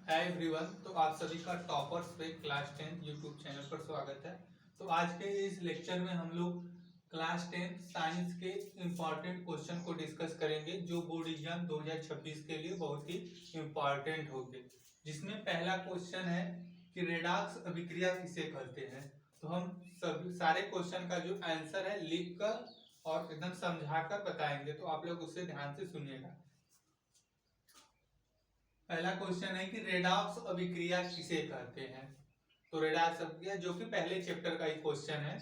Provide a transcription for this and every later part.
Hi everyone. तो आप सभी का टॉपर्स पे क्लास 10 यूट्यूब चैनल पर स्वागत है। तो आज के इस लेक्चर में हम लोग क्लास 10 साइंस के इम्पॉर्टेंट क्वेश्चन को डिस्कस करेंगे जो बोर्ड एग्जाम 2026 के लिए बहुत ही इम्पॉर्टेंट होंगे। जिसमें पहला क्वेश्चन है कि रेडॉक्स अभिक्रिया किसे कहते हैं। तो हम सभी सारे क्वेश्चन का जो आंसर है लिख कर और एकदम समझा कर बताएंगे, तो आप लोग उसे ध्यान से सुनिएगा। पहला क्वेश्चन है कि रेडॉक्स अभिक्रिया किसे कहते हैं। तो रेडॉक्स अभिक्रिया जो कि पहले चैप्टर का ही क्वेश्चन है।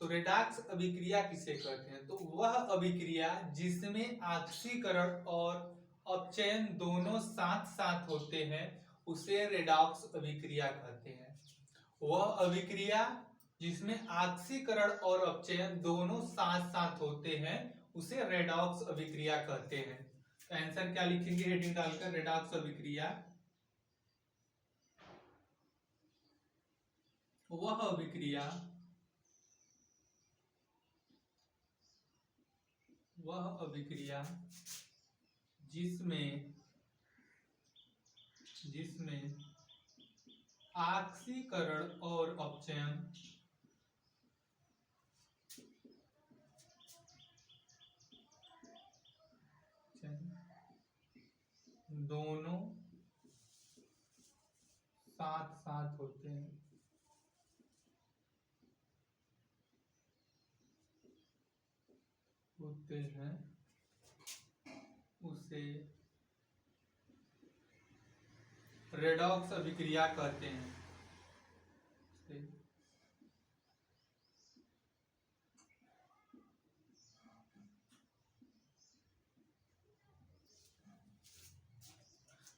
तो रेडॉक्स अभिक्रिया किसे कहते हैं, तो वह अभिक्रिया जिसमें ऑक्सीकरण और अपचयन दोनों साथ साथ होते हैं उसे रेडॉक्स अभिक्रिया कहते हैं। वह अभिक्रिया जिसमें ऑक्सीकरण और अपचयन दोनों साथ साथ होते हैं उसे रेडॉक्स अभिक्रिया कहते हैं। आंसर क्या लिखेंगे हेडिंग डालकर, रेडॉक्स अभिक्रिया वह अभिक्रिया जिसमें ऑक्सीकरण और अपचयन दोनों साथ साथ होते हैं उसे रेडॉक्स अभिक्रिया कहते हैं।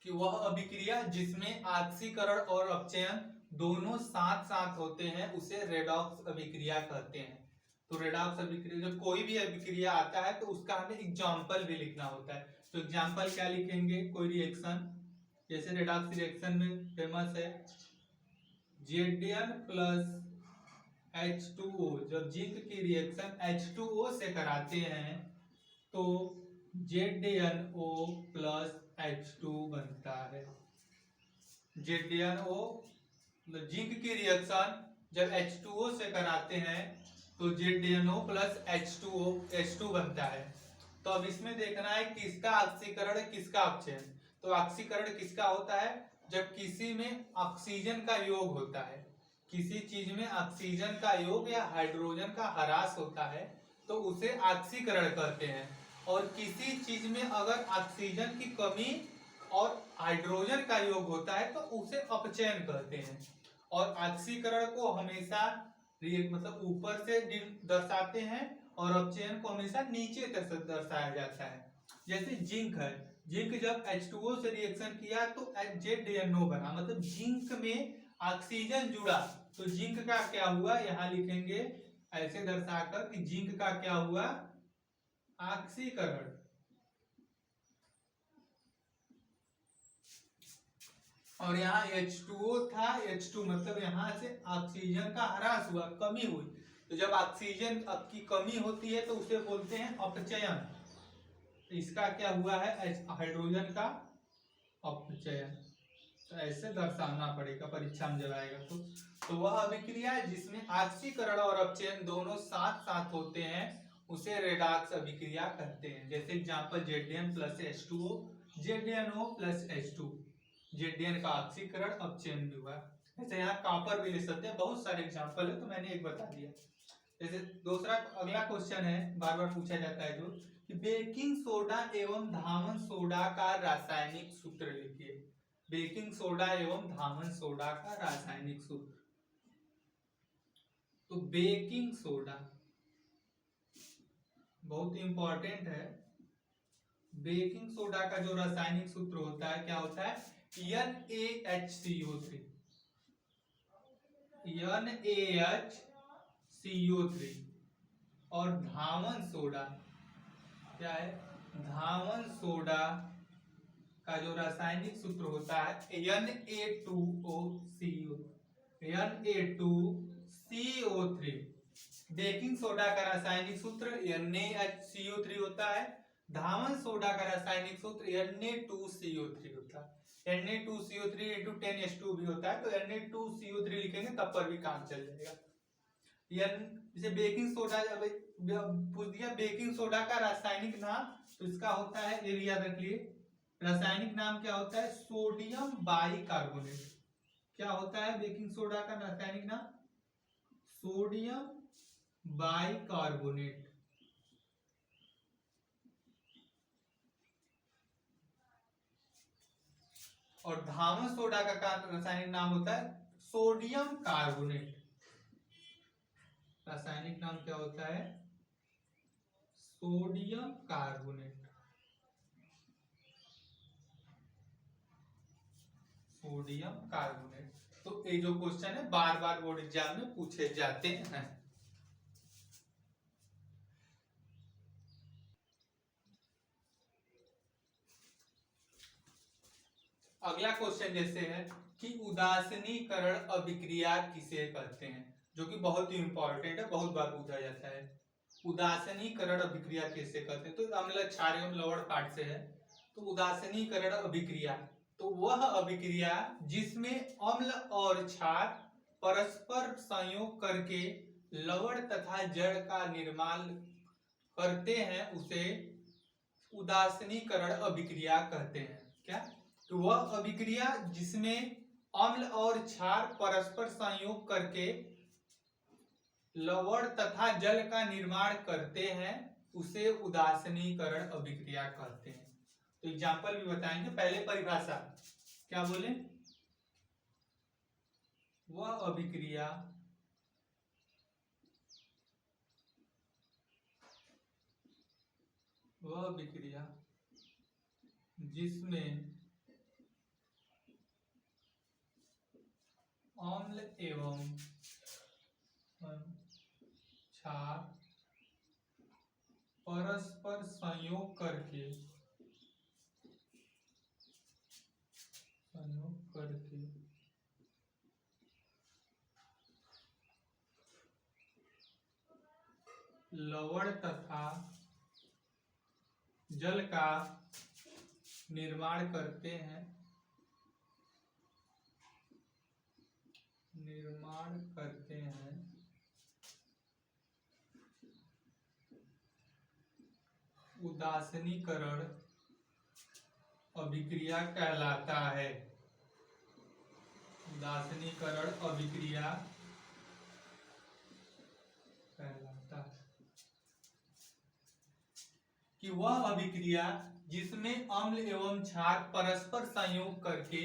कि वह अभिक्रिया जिसमें ऑक्सीकरण और अपचयन दोनों साथ साथ होते हैं उसे रेडॉक्स अभिक्रिया कहते हैं। तो रेडॉक्स अभिक्रिया जब कोई भी अभिक्रिया आता है तो उसका हमें एग्जाम्पल भी लिखना होता है। तो एग्जाम्पल क्या लिखेंगे, कोई रिएक्शन, जैसे रेडॉक्स रिएक्शन में फेमस है Zn प्लस H2O। जब जिंक की रिएक्शन H2O से कराते हैं तो ZnO प्लस H2 बनता है। ZnO जिंक की रिएक्शन जब H2O से कराते हैं तो ZnO प्लस H2 बनता है। तो अब इसमें देखना है किसका ऑक्सीकरण किसका अपचयन। तो ऑक्सीकरण किसका होता है, जब किसी में ऑक्सीजन का योग होता है, किसी चीज में ऑक्सीजन का योग या हाइड्रोजन का ह्रास होता है तो उसे ऑक्सीकरण कहते हैं। और किसी चीज में अगर ऑक्सीजन की कमी और हाइड्रोजन का योग होता है तो उसे अपचयन कहते हैं। और ऑक्सीकरण को हमेशा मतलब ऊपर से दर्शाते हैं और अपचयन को हमेशा नीचे दर्शाया जाता है। जैसे जिंक है, जिंक जब H2O से रिएक्शन किया तो ZnO बना, मतलब जिंक में ऑक्सीजन जुड़ा तो जिंक का क्या हुआ, यहां लिखेंगे ऐसे दर्शाकर कि जिंक का क्या हुआ, ऑक्सीकरण। और यहाँ H2O था, H2 मतलब यहाँ से ऑक्सीजन का ह्रास हुआ, कमी हुई। तो जब ऑक्सीजन की कमी होती है तो उसे बोलते हैं अपचयन। तो इसका क्या हुआ है, हाइड्रोजन का अपचयन। तो ऐसे दर्शाना पड़ेगा परीक्षा में जब आएगा तो वह अभिक्रिया है जिसमें ऑक्सीकरण और अपचयन दोनों साथ साथ होते हैं उसे रेडॉक्स अभिक्रिया कहते हैं। जैसे example Zn plus H2O, ZnO plus H2, Zn का ऑक्सीकरण अपचयन भी हुआ। जैसे यहाँ कॉपर भी ले सकते हैं, बहुत सारे एग्जांपल है तो मैंने एक बता दिया। जैसे दूसरा अगला क्वेश्चन है, बार बार पूछा जाता है जो कि बेकिंग सोडा एवं धामन सोडा का रासायनिक सूत्र लिखिए। बेकिंग सोडा एवं धामन सोडा का रासायनिक सूत्र। तो बेकिंग सोडा बहुत इंपॉर्टेंट है। बेकिंग सोडा का जो रासायनिक सूत्र होता है क्या होता है, NaHCO3। NaHCO3। और धामन सोडा क्या है, धामन सोडा का जो रासायनिक सूत्र होता है Na2CO3। बेकिंग सोडा का रासायनिक सूत्र NaHCO3 होता है धावन सोडा का रासायनिक सूत्र Na2CO3 होता है। Na2CO3 × 10H2 भी होता है, तो Na2CO3 लिखेंगे तब पर भी काम चल जाएगा। जैसे बेकिंग सोडा, पूछ दिया बेकिंग सोडा का रासायनिक नाम, तो इसका होता है, ये याद रखिए, रासायनिक नाम क्या होता है, सोडियम बाइकार्बोनेट। क्या होता है बेकिंग सोडा का रासायनिक नाम, सोडियम बाइकार्बोनेट। और धावन सोडा का रासायनिक नाम होता है सोडियम कार्बोनेट। रासायनिक नाम क्या होता है, सोडियम कार्बोनेट। Sodium carbonate. तो ये जो क्वेश्चन है बार बार बोर्ड एग्जाम में पूछे जाते हैं। अगला क्वेश्चन जैसे है कि उदासीनीकरण अभिक्रिया किसे कहते हैं, जो कि बहुत ही इंपॉर्टेंट है, बहुत बार पूछा जाता है। उदासीनीकरण अभिक्रिया किसे कहते हैं, तो अम्ल क्षार एवं लवण पाठ से है। तो उदासीनीकरण अभिक्रिया, तो वह अभिक्रिया जिसमें अम्ल और क्षार परस्पर संयोग करके लवण तथा जड़ का निर्माण करते हैं, उसे उदासीनीकरण अभिक्रिया कहते हैं। क्या, तो वह अभिक्रिया जिसमें अम्ल और क्षार परस्पर संयोग करके लवण तथा जल का निर्माण करते हैं, उसे उदासीनीकरण अभिक्रिया कहते हैं। तो एग्जाम्पल भी बताएंगे, पहले परिभाषा क्या बोले, वह अभिक्रिया जिसमें अम्ल एवं क्षार परस्पर संयोग करके लवण तथा जल का निर्माण करते हैं, उदासीनीकरण अभिक्रिया कहलाता है। उदासीनीकरण अभिक्रिया कहलाता है कि वह अभिक्रिया जिसमें अम्ल एवं क्षार परस्पर संयोग करके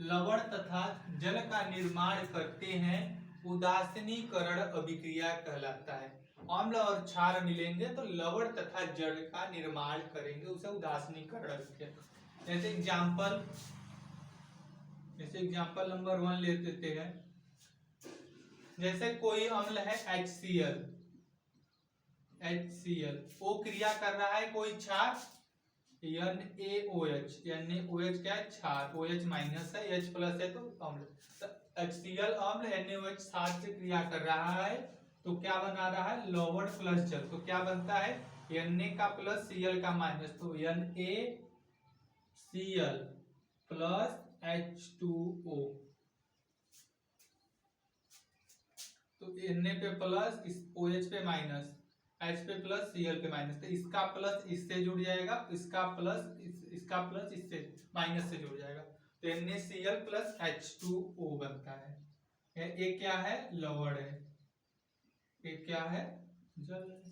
लवण तथा जल का निर्माण करते हैं, उदासीनीकरण अभिक्रिया कहलाता है। अम्ल और क्षार मिलेंगे तो लवण तथा जल का निर्माण करेंगे, उसे उदासीनीकरण अभिक्रिया। जैसे एग्जाम्पल नंबर 1 ले लेते हैं। जैसे कोई अम्ल है HCl, वो क्रिया कर रहा है कोई क्षार NaOH, NaOH क्या है, क्षार, OH माइनस है, H प्लस है, तो अम्ल। HCl अम्ल NaOH क्षार से क्रिया कर रहा है, तो क्या बना रहा है, लवण प्लस जल। तो क्या बनता है, Na का प्लस Cl का माइनस, तो NaCl प्लस H2O। तो Na पे प्लस, OH पे माइनस, H पे प्लस, Cl पे माइनस, तो इसका प्लस इससे जुड़ जाएगा, इसका प्लस इससे माइनस से जुड़ जाएगा, तो NaCl प्लस H2O बनता है। एक क्या है, लवण है, एक क्या है, जल है।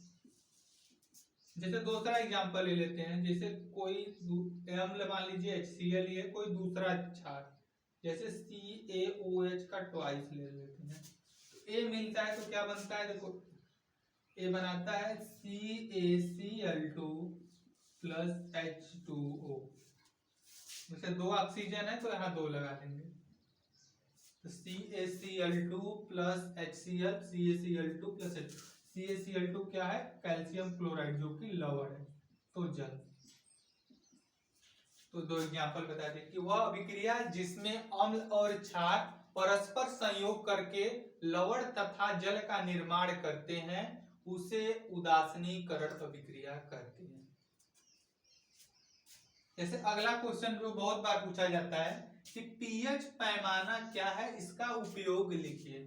जैसे दूसरा एग्जांपल ले लेते हैं, जैसे कोई अम्ल मान लीजिए HCl है, कोई दूसरा क्षार जैसे CaOH का ट्वाइस ले लेते हैं, तो A मिलता है, तो क्या बनता है, देखो A बनाता है CaCl2 प्लस H2O। जैसे 2 ऑक्सीजन है तो यहाँ 2 लगा देंगे, तो CaCl2 plus HCl, CaCl2 plus CaCl2 क्या है, कैल्शियम क्लोराइड, जो कि लवण है, तो जल। तो 2 एग्जांपल बता दें कि वह अभिक्रिया जिसमें अम्ल और क्षार परस्पर संयोग करके लवण तथा जल का निर्माण करते हैं, उसे उदासीनीकरण अभिक्रिया कहते हैं। जैसे अगला क्वेश्चन जो बहुत बार पूछा जाता है कि पीएच पैमाना क्या है, इसका उपयोग लिखिए।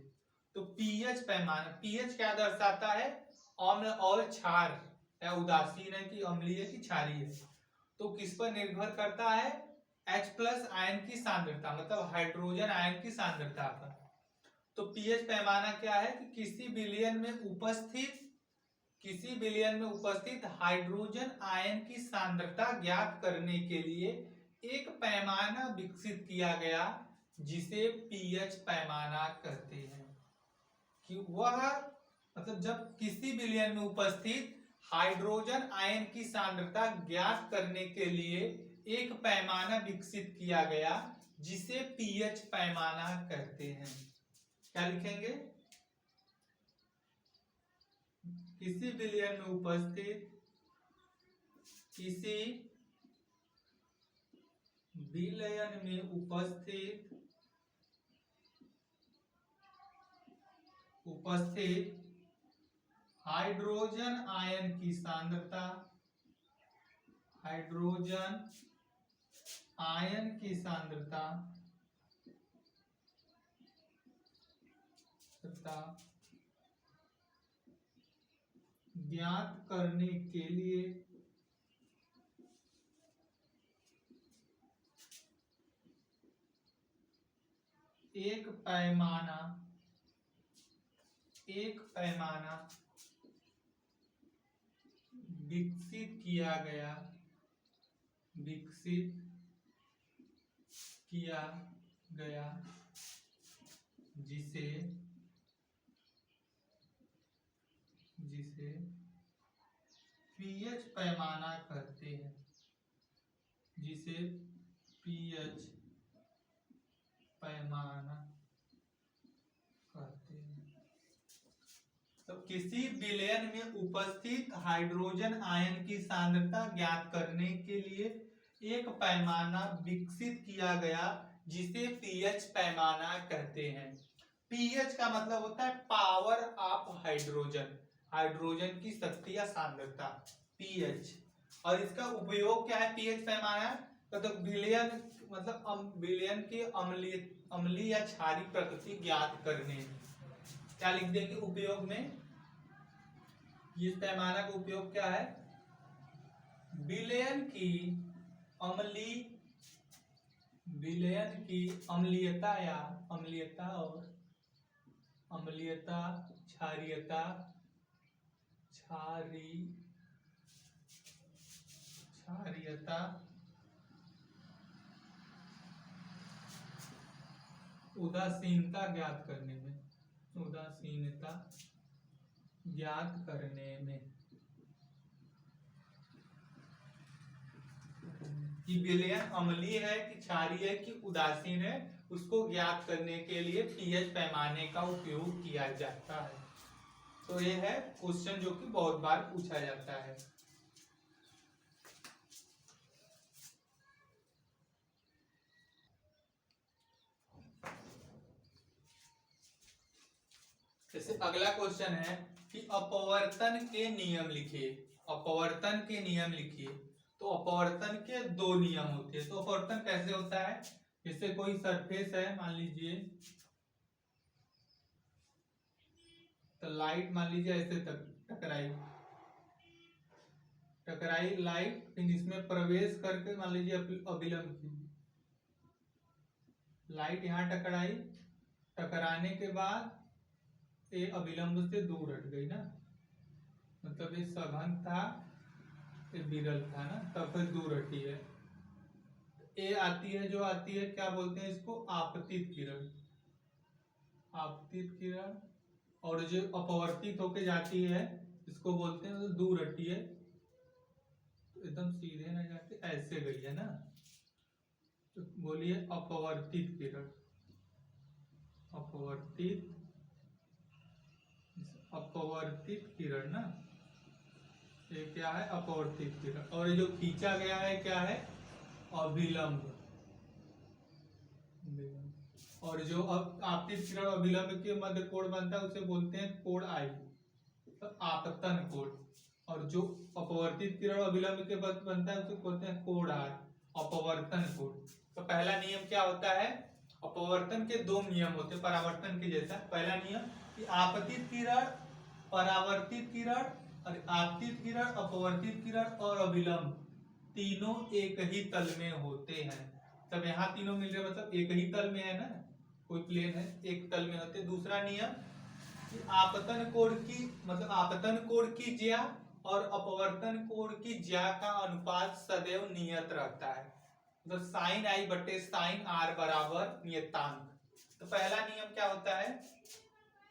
तो पीएच पैमाना, पीएच क्या दर्शाता है, अम्ल और क्षार, या उदासीन है कि अम्लीय कि क्षारीय है। तो किस पर निर्भर करता है, H प्लस आयन की सांद्रता, मतलब हाइड्रोजन आयन की सांद्रता पर। तो पीएच पैमाना क्या है कि किसी विलयन में उपस्थित हाइड्रोजन आयन की सांद्रता ज्ञात करने के लिए एक पैमाना विकसित किया गया, जिसे पीएच पैमाना कहते हैं। कि वह मतलब जब किसी विलयन में उपस्थित हाइड्रोजन आयन की सांद्रता ज्ञात करने के लिए एक पैमाना विकसित किया गया, जिसे पीएच पैमाना कहते हैं। क्या लिखेंगे, किसी विलयन में उपस्थित हाइड्रोजन आयन की सांद्रता, ज्ञात करने के लिए एक पैमाना विकसित किया गया, जिसे पीएच पैमाना कहते हैं। तो किसी विलयन में उपस्थित हाइड्रोजन आयन की सांद्रता ज्ञात करने के लिए एक पैमाना विकसित किया गया, जिसे पीएच पैमाना कहते हैं। पीएच का मतलब होता है पावर ऑफ हाइड्रोजन की शक्ति या सांद्रता, पीएच। और इसका उपयोग क्या है, पीएच पैमाना मतलब विलयन, मतलब विलयन की अम्लीय या क्षारीय प्रकृति ज्ञात करने। क्या लिख देंगे उपयोग में, इस पैमाना का उपयोग क्या है, विलयन की अम्लीयता क्षारीयता उदासीनता ज्ञात करने में कि विलयन अम्लीय है कि क्षारीय है कि उदासीन है, उसको ज्ञात करने के लिए पीएच पैमाने का उपयोग किया जाता है। तो ये है क्वेश्चन जो कि बहुत बार पूछा जाता है। जैसे अगला क्वेश्चन है कि अपवर्तन के नियम लिखिए। तो अपवर्तन के दो नियम होते हैं। तो अपवर्तन कैसे होता है, जैसे कोई सरफेस है, मान लीजिए तो लाइट मान लीजिए ऐसे टकराई लाइट, फिर इसमें प्रवेश करके मान लीजिए अभिलंब की लाइट यहाँ टकराने के बाद ये अभिलंब से दूर हट गई ना, मतलब ये सघन था, ये विरल था ना, तब फिर दूर हटी है। ये आती है, जो आती है क्या बोलते हैं इसको, आपतित किरण। और जो अपवर्तित होके जाती है इसको बोलते हैं मतलब दूर हटी है, तो एकदम सीधे ना जाके ऐसे गई है ना, तो बोलिए अपवर्तित किरण। अपवर्तित किरण ना, ये क्या है, अपवर्तित किरण। और ये जो खींचा गया है क्या है, अभिलंब। और जो आपतित किरण अभिलंब के मध्य कोण बनता है उसे बोलते हैं कोण आई, तो आपतन कोण। और जो अपवर्तित किरण अभिलंब के मध्य बनता है उसे बोलते हैं कोण आर। अपवर्तन कोण। तो पहला नियम क्या होता है, अपवर्तन के दो नियम होते हैं परावर्तन के जैसा। पहला नियम कि आपतित किरण, परावर्तित किरण, और आपतित किरण, अपवर्तित किरण और अभिलंब तीनों एक ही तल में होते हैं। तब यहाँ तीनों मिल रहे मतलब एक ही तल में है ना, कोई प्लेन है एक तल में होते। दूसरा नियम कि आपतन कोण की मतलब आपतन कोण की ज्या और अपवर्तन कोण की ज्या का अनुपात सदैव नियत रहता है। तो साइन आई बटे साइन आर बराबर नियतांक। तो पहला नियम क्या होता है,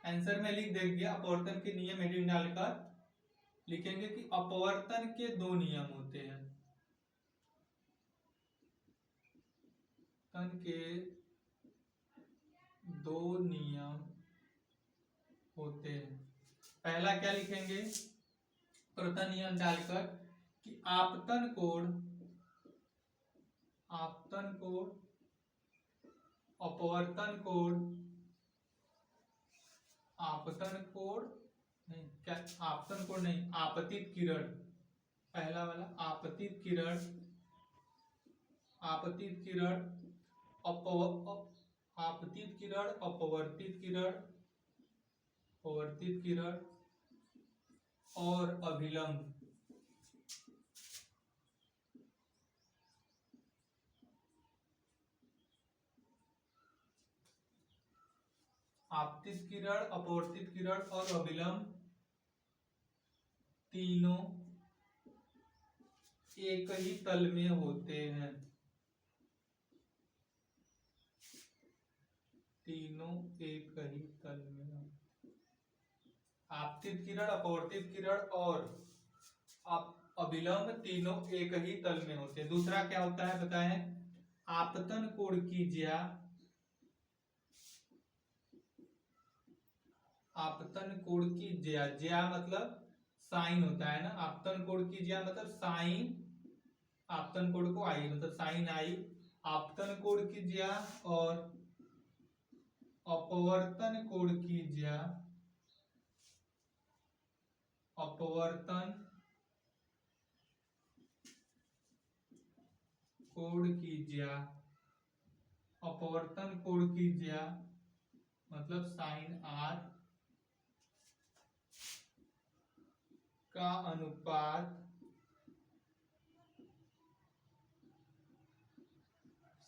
आंसर में लिख देंगे अपवर्तन के नियम हेडिंग डालकर लिखेंगे कि अपवर्तन के दो नियम होते हैं, अपवर्तन के दो नियम होते हैं। पहला क्या लिखेंगे, प्रथम नियम डालकर कि आपतन कोण अपवर्तन कोण नहीं, क्या आपतन कोण नहीं, आपतित किरण, पहला वाला आपतित किरण अपवर्तित किरण और अभिलंब आपतित किरण, अपवर्तित किरण और अभिलंब तीनों एक ही तल में होते हैं, तीनों एक ही तल में। आपतित किरण, अपवर्तित किरण और अभिलंब तीनों एक ही तल में होते हैं। दूसरा क्या होता है बताएं, आपतन कोण की ज्या, आपतन कोण की ज्या, ज्या मतलब साइन होता है ना, आपतन कोण की ज्या मतलब साइन, आपतन कोण को आई मतलब साइन आई, आपतन कोण की ज्या और अपवर्तन कोण की ज्या, अपवर्तन कोण की ज्या, अपवर्तन कोण की ज्या मतलब साइन आर का अनुपात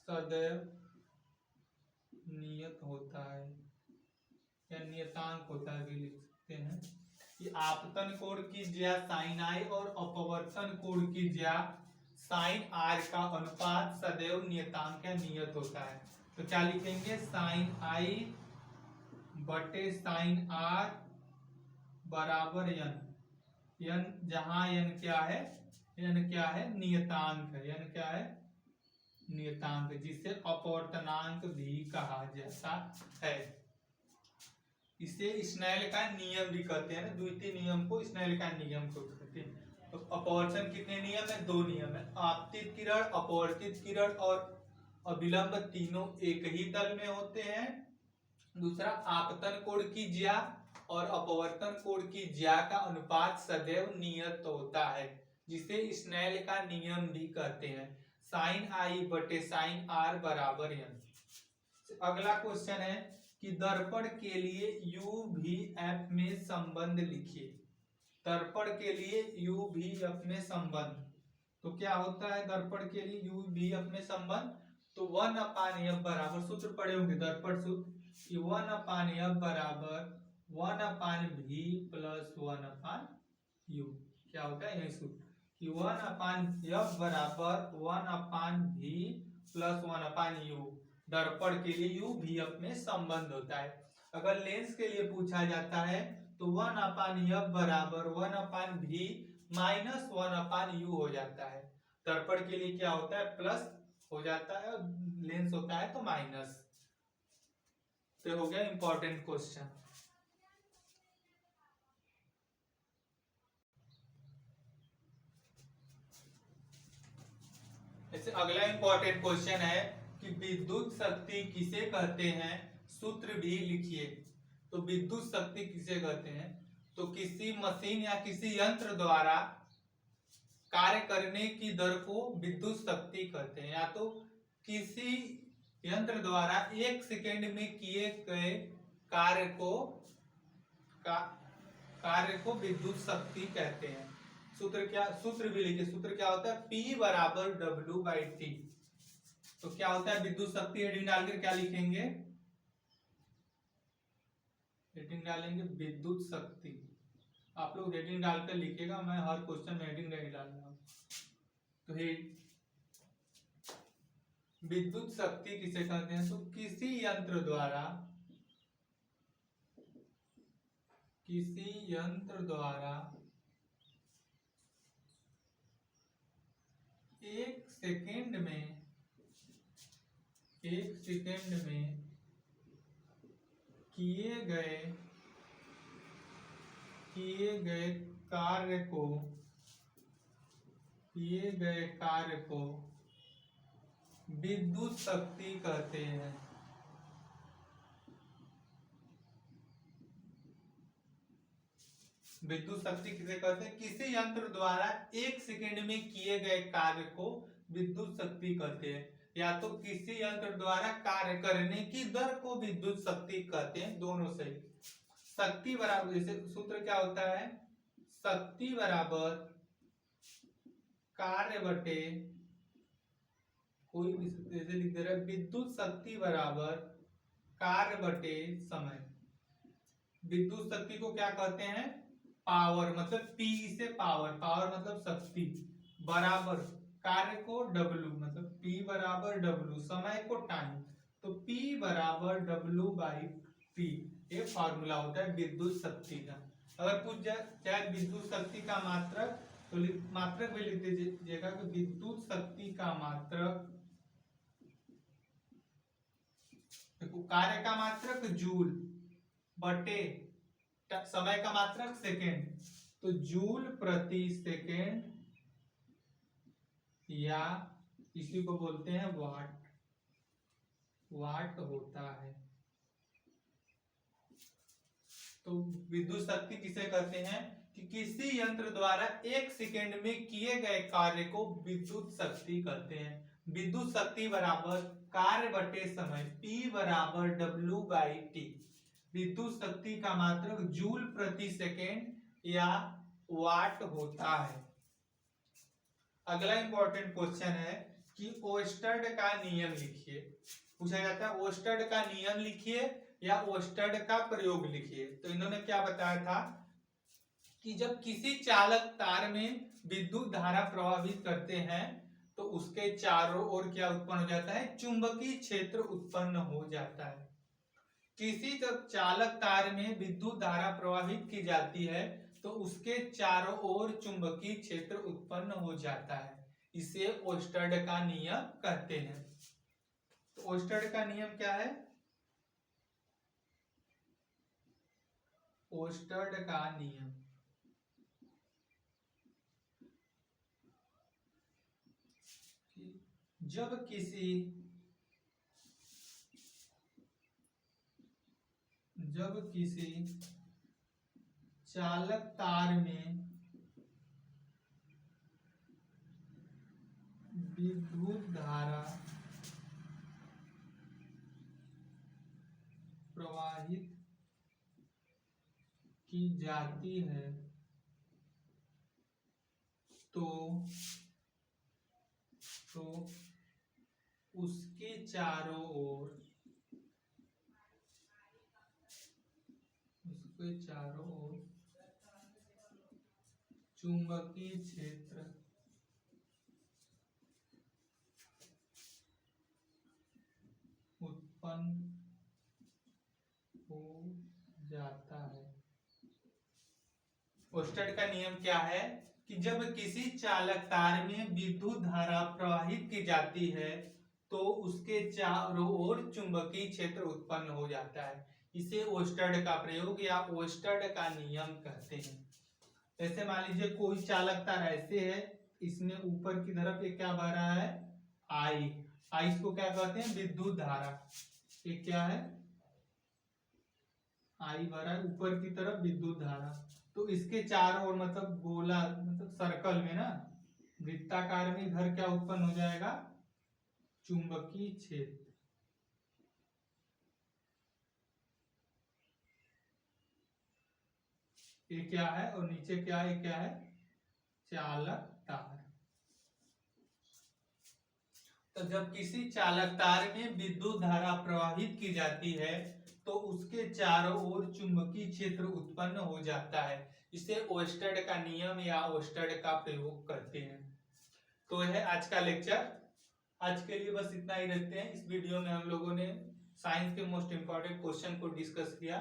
सदैव नियत होता है या नियतांक होता है भी लिख सकते हैं कि आपतन कोण की ज्या साइन आई और अपवर्तन कोण की ज्या साइन आर का अनुपात सदैव नियतांक या नियत होता है। तो क्या लिखेंगे, साइन आई बटे साइन आर बराबर यन, यन जहां यन क्या है, यन क्या है नियतांक है, यन क्या है नियतांक, जिसे अपवर्तनांक भी कहा जाता है। इसे स्नेल का नियम भी कहते हैं ना, द्वितीय नियम को स्नेल का नियम को कहते हैं। तो अपवर्तन कितने नियम है, दो नियम है, आपतित किरण, अपवर्तित किरण और अभिलंब तीनों एक ही तल में होते हैं। दूसरा आपतन कोण की ज्या और अपवर्तन कोण की ज्या का अनुपात सदैव नियत होता है, जिसे स्नेल का नियम भी कहते हैं। साइन आई बटे साइन आर बराबर यन। अगला क्वेश्चन है कि दर्पण के लिए u v f में संबंध लिखिए। दर्पण के लिए u v f में संबंध, तो क्या होता है दर्पण के लिए u v f में संबंध, तो 1/f बराबर, सूत्र पढ़े होंगे दर्पण सूत्र कि 1/f बराबर 1/v प्लस 1/u। क्या होता है यही सूत्र कि 1/f बराबर 1/v प्लस 1/u। दर्पण के लिए u v f में संबंध होता है। अगर लेंस के लिए पूछा जाता है तो 1/f बराबर 1/v माइनस 1/u हो जाता है। दर्पण के लिए क्या होता है प्लस हो जाता है, लेंस होता है तो माइनस। तो हो गया इंपॉर्टेंट क्वेश्चन। ऐसे अगला इंपॉर्टेंट क्वेश्चन है कि विद्युत शक्ति किसे कहते हैं, सूत्र भी लिखिए। तो विद्युत शक्ति किसे कहते हैं, तो किसी मशीन या किसी यंत्र द्वारा कार्य करने की दर को विद्युत शक्ति कहते हैं। या तो किसी यंत्र द्वारा 1 सेकेंड में किए गए कार्य को विद्युत शक्ति कहते हैं। सूत्र भी लिखिए। सूत्र क्या होता है? P बराबर W/T। तो क्या होता है विद्युत शक्ति? हेडिंग डालकर क्या लिखेंगे? हेडिंग डालेंगे विद्युत शक्ति। आप लोग हेडिंग डालकर लिखिएगा, मैं हर क्वेश्चन में हेडिंग नहीं डालूंगा। तो विद्युत शक्ति किसे कहते हैं? तो किसी यंत्र द्वारा 1 सेकेंड में किए गए कार्य को विद्युत शक्ति कहते हैं। विद्युत शक्ति किसे कहते हैं? किसी यंत्र द्वारा 1 सेकेंड में किए गए कार्य को विद्युत शक्ति कहते हैं। या तो किसी यंत्र द्वारा कार्य करने की दर को विद्युत शक्ति कहते हैं, दोनों सही। शक्ति बराबर, जैसे सूत्र क्या होता है? शक्ति बराबर कार्य बटे, कोई भी जैसे लिख दे रहा है, विद्युत शक्ति बराबर कार्य बटे समय। विद्युत शक्ति को क्या कहते हैं? पावर, मतलब P से पावर मतलब शक्ति, बराबर कार्य को W, मतलब P बराबर W, समय को टाइम। तो P बराबर W/T, ये फॉर्मूला होता है विद्युत शक्ति का। अगर पूछ जाए विद्युत शक्ति का मात्रक, तो मात्रक भी लिख दीजिएगा कि विद्युत शक्ति का मात्रक, देखो कार्य का मात्रक जूल बटे समय का मात्रक सेकेंड, तो जूल प्रति सेकेंड, या इसी को बोलते हैं वाट होता है। तो विद्युत शक्ति किसे कहते हैं? कि किसी यंत्र द्वारा 1 सेकेंड में किए गए कार्य को विद्युत शक्ति कहते हैं। विद्युत शक्ति बराबर कार्य बटे समय, P बराबर W/T। विद्युत शक्ति का मात्रक जूल प्रति सेकेंड या वाट होता है। अगला इंपॉर्टेंट क्वेश्चन है कि ओस्टर्ड का नियम लिखिए। पूछा जाता है ओस्टर्ड का नियम लिखिए या ओस्टर्ड का प्रयोग लिखिए। तो इन्होंने क्या बताया था कि जब किसी चालक तार में विद्युत धारा प्रवाहित करते हैं तो उसके चारों ओर क्या उत्पन्न हो जाता है? चुंबकीय क्षेत्र उत्पन्न हो जाता है। किसी जब चालक तार में विद्युत धारा प्रवाहित की जाती है तो उसके चारों ओर चुंबकीय क्षेत्र उत्पन्न हो जाता है। इसे ओस्टर्ड का नियम कहते हैं। तो ओस्टर्ड का नियम क्या है? ओस्टर्ड का नियम जब किसी चालक तार में विद्युत धारा प्रवाहित की जाती है तो उसके चारों ओर चुंबकीय क्षेत्र उत्पन्न हो जाता है। ओस्टर्ड का नियम क्या है कि जब किसी चालक तार में विद्युत धारा प्रवाहित की जाती है तो उसके चारों ओर चुंबकीय क्षेत्र उत्पन्न हो जाता है। इसे ओस्टर्ड का प्रयोग या ओस्टर्ड का नियम कहते हैं। जैसे मान लीजिए कोई चालक तार ऐसे है, इसमें ऊपर की तरफ ये क्या बह रहा है? आई इसको क्या कहते हैं? विद्युत धारा। ये क्या है? आई बह रहा है ऊपर की तरफ विद्युत धारा। तो इसके चारों ओर मतलब गोला, मतलब सर्कल में ना, वृत्ताकार में इधर क्या उत्पन्न हो जाएगा, चुंबकीय क्षेत्र। ये क्या है और नीचे क्या है, क्या है, चालक तार। तो जब किसी चालक तार में विद्युत धारा प्रवाहित की जाती है तो उसके चारों ओर चुंबकीय क्षेत्र उत्पन्न हो जाता है। इसे ओस्टेड का नियम या ओस्टेड का प्रयोग करते हैं। तो यह आज का लेक्चर। आज के लिए बस इतना ही रखते हैं। इस वीडियो में हम लोगों ने साइंस के मोस्ट इंपॉर्टेंट क्वेश्चन को डिस्कस किया।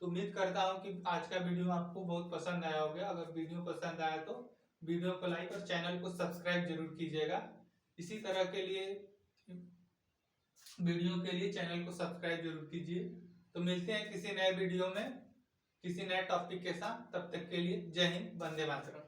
तो उम्मीद करता हूं कि आज का वीडियो आपको बहुत पसंद आया होगा। अगर वीडियो पसंद आया तो वीडियो को लाइक और चैनल को सब्सक्राइब जरूर कीजिएगा। इसी तरह के लिए वीडियो के लिए चैनल को सब्सक्राइब जरूर कीजिए। तो मिलते हैं किसी नए वीडियो में किसी नए टॉपिक के साथ। तब तक के लिए जय हिंद, वंदे मातरम।